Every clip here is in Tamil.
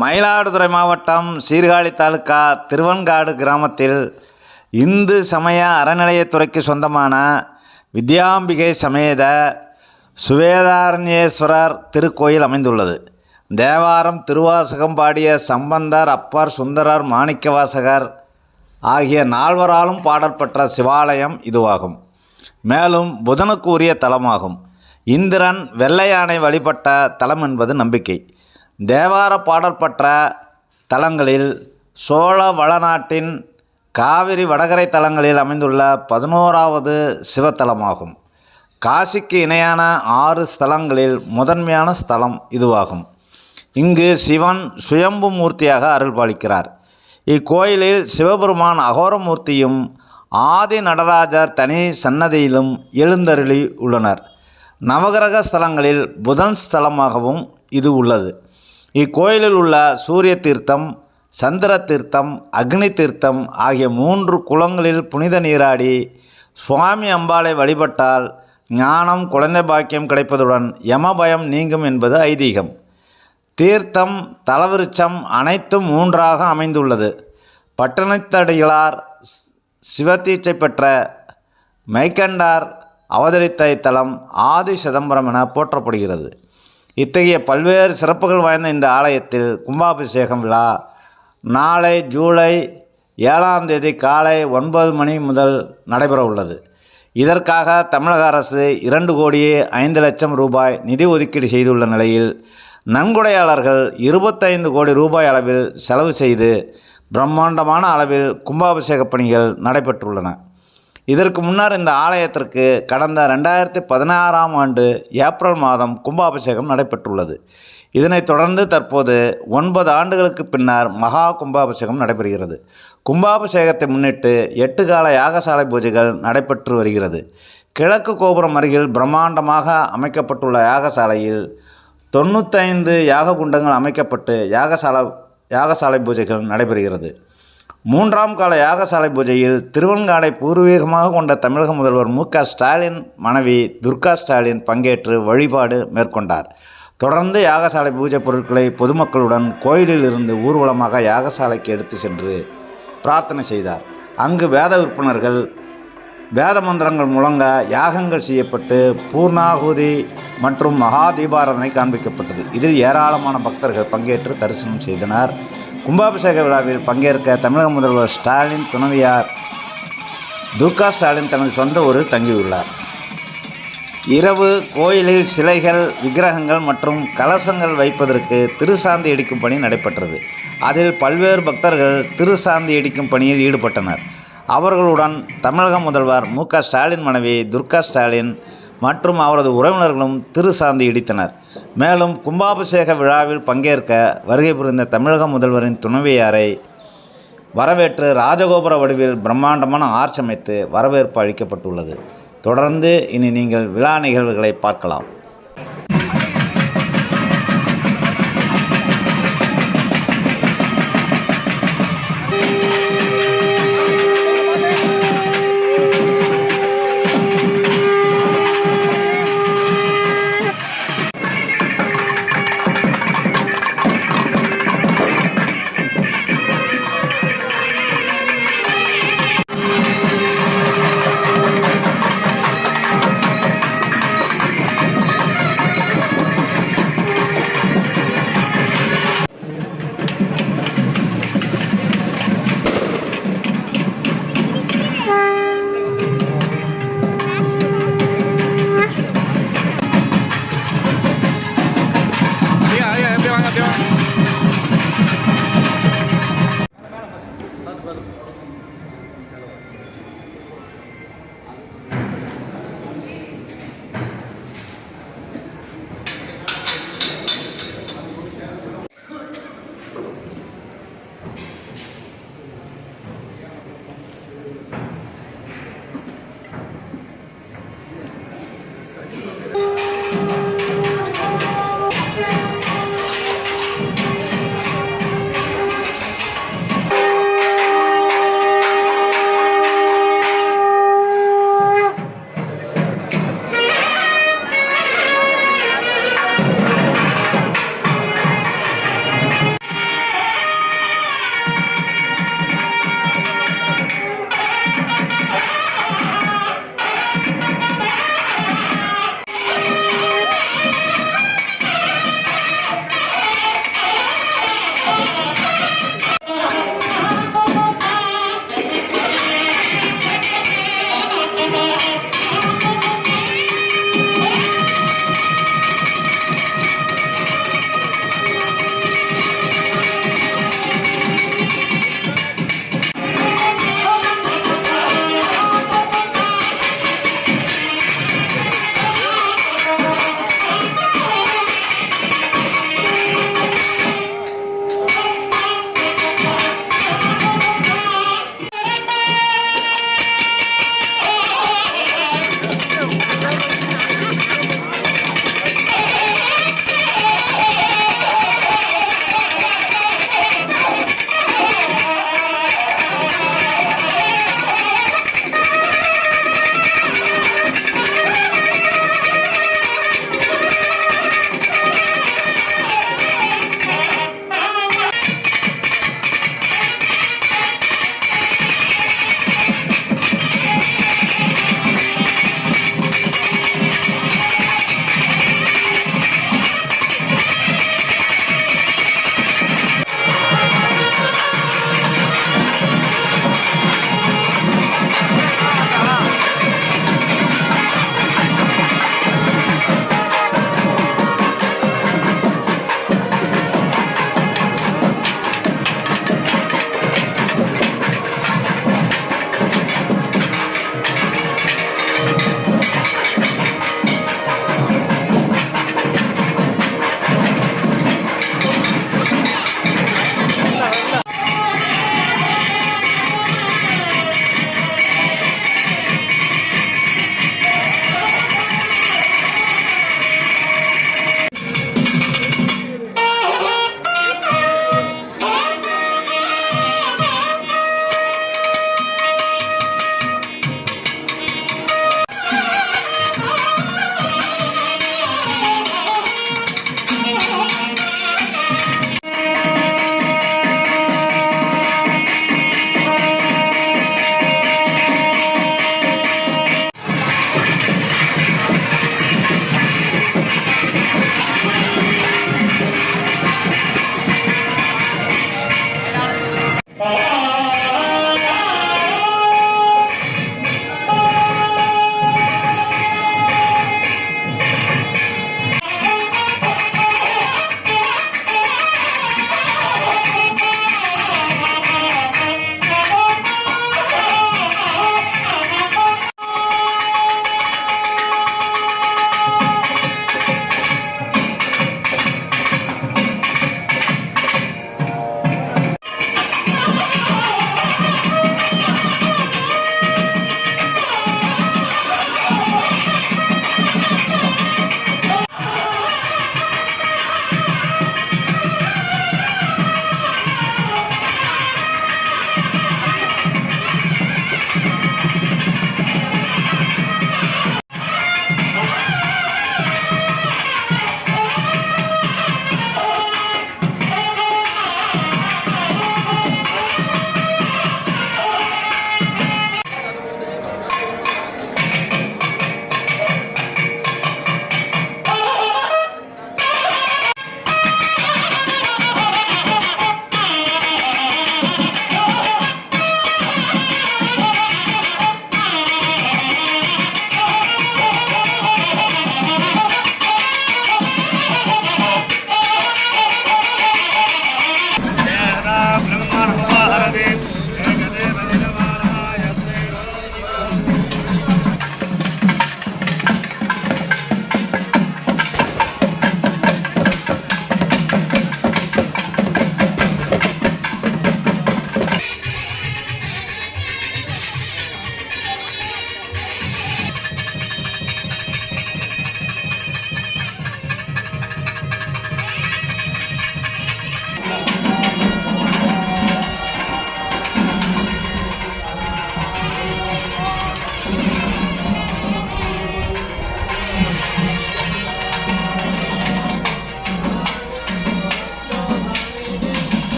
மயிலாடுதுறை மாவட்டம் சீர்காழி தாலுகா திருவன்காடு கிராமத்தில் இந்து சமய அறநிலையத்துறைக்கு சொந்தமான வித்யாம்பிகை சமேத சுவேதாரண்யேஸ்வரர் திருக்கோயில் அமைந்துள்ளது. தேவாரம் திருவாசகம் பாடிய சம்பந்தர், அப்பர், சுந்தரர், மாணிக்கவாசகர் ஆகிய நால்வராலும் பாடற்பெற்ற சிவாலயம் இதுவாகும். மேலும் புதனுக்கு உரிய தலமாகும். இந்திரன் வெள்ளை யானை வழிபட்ட தலம் என்பது நம்பிக்கை. தேவார பாடற்பெற்ற தலங்களில் சோழ வளநாட்டின் காவிரி வடகரை தலங்களில் அமைந்துள்ள 11வது சிவத்தலமாகும். காசிக்கு இணையான 6 ஸ்தலங்களில் முதன்மையான ஸ்தலம் இதுவாகும். இங்கு சிவன் சுயம்பு மூர்த்தியாக அருள்பாலிக்கிறார். இக்கோயிலில் சிவபெருமான் அகோரமூர்த்தியும் ஆதி நடராஜர் தனி சன்னதியிலும் எழுந்தருளி உள்ளனர். நவகிரக ஸ்தலங்களில் புதன் ஸ்தலமாகவும் இது உள்ளது. இக்கோயிலில் உள்ள சூரிய தீர்த்தம், சந்திர தீர்த்தம், அக்னி தீர்த்தம் ஆகிய 3 குளங்களில் புனித நீராடி சுவாமி அம்பாளை வழிபட்டால் ஞானம், குழந்தை பாக்கியம் கிடைப்பதுடன் யமபயம் நீங்கும் என்பது ஐதீகம். தீர்த்தம், தலவிருச்சம் அனைத்தும் 3ஆக அமைந்துள்ளது. பட்டணத்தடிகளார் சிவதீட்சை பெற்ற மைக்கண்டார் அவதரித்த இத்தலம் ஆதி சிதம்பரம் என போற்றப்படுகிறது. இத்தகைய பல்வேறு சிறப்புகள் வாய்ந்த இந்த ஆலயத்தில் கும்பாபிஷேகம் விழா நாளை ஜூலை 7ஆம் தேதி காலை 9 மணி முதல் நடைபெற உள்ளது. இதற்காக தமிழக அரசு 2,05,00,000 ரூபாய் நிதி ஒதுக்கீடு செய்துள்ள நிலையில் நன்கொடையாளர்கள் 25 கோடி ரூபாய் அளவில் செலவு செய்து பிரம்மாண்டமான அளவில் கும்பாபிஷேக பணிகள் நடைபெற்றுள்ளன. இதற்கு முன்னர் இந்த ஆலயத்திற்கு கடந்த 2016ஆம் ஆண்டு ஏப்ரல் மாதம் கும்பாபிஷேகம் நடைபெற்றுள்ளது. இதனைத் தொடர்ந்து தற்போது 9 ஆண்டுகளுக்கு பின்னர் மகா கும்பாபிஷேகம் நடைபெறுகிறது. கும்பாபிஷேகத்தை முன்னிட்டு 8 கால யாகசாலை பூஜைகள் நடைபெற்று வருகிறது. கிழக்கு கோபுரம் அருகில் பிரம்மாண்டமாக அமைக்கப்பட்டுள்ள யாகசாலையில் 95 யாக குண்டங்கள் அமைக்கப்பட்டு யாகசாலை பூஜைகள் நடைபெறுகிறது. 3ஆம் கால யாகசாலை பூஜையில் திருவன்காடை பூர்வீகமாக கொண்ட தமிழக முதல்வர் மு.க. ஸ்டாலின் மனைவி துர்கா ஸ்டாலின் பங்கேற்று வழிபாடு மேற்கொண்டார். தொடர்ந்து யாகசாலை பூஜை பொருட்களை பொதுமக்களுடன் கோயிலில் இருந்து ஊர்வலமாக யாகசாலைக்கு எடுத்து சென்று பிரார்த்தனை செய்தார். அங்கு வேத விற்பனர்கள் வேத மந்திரங்கள் முழங்க யாகங்கள் செய்யப்பட்டு பூர்ணாகுதி மற்றும் மகா தீபாராதனை காண்பிக்கப்பட்டது. இதில் ஏராளமான பக்தர்கள் பங்கேற்று தரிசனம் செய்தனர். கும்பாபிஷேக விழாவில் பங்கேற்க தமிழக முதல்வர் ஸ்டாலின் துணைவியார் துர்கா ஸ்டாலின் தனது சொந்த ஊரில் தங்கியுள்ளார். இரவு கோயிலில் சிலைகள், விக்கிரகங்கள் மற்றும் கலசங்கள் வைப்பதற்கு திருசாந்தி அடிக்கும் பணி நடைபெற்றது. அதில் பல்வேறு பக்தர்கள் திருசாந்தி அடிக்கும் பணியில் ஈடுபட்டனர். அவர்களுடன் தமிழக முதல்வர் மு.க. ஸ்டாலின் மனைவி துர்கா ஸ்டாலின் மற்றும் அவரது உறவினர்களும் திருசாந்தி இடித்தனர். மேலும் கும்பாபிஷேக விழாவில் பங்கேற்க வருகை புரிந்த தமிழக முதல்வரின் துணைவியாரை வரவேற்று ராஜகோபுர வடிவில் பிரம்மாண்டமான ஆர்ச் அமைத்து வரவேற்பு அளிக்கப்பட்டுள்ளது. தொடர்ந்து இனி நீங்கள் விழா நிகழ்வுகளை பார்க்கலாம்.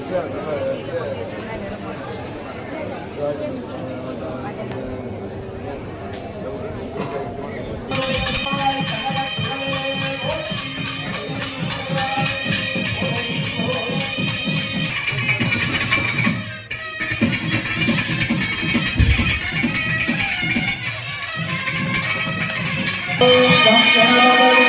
Thank you.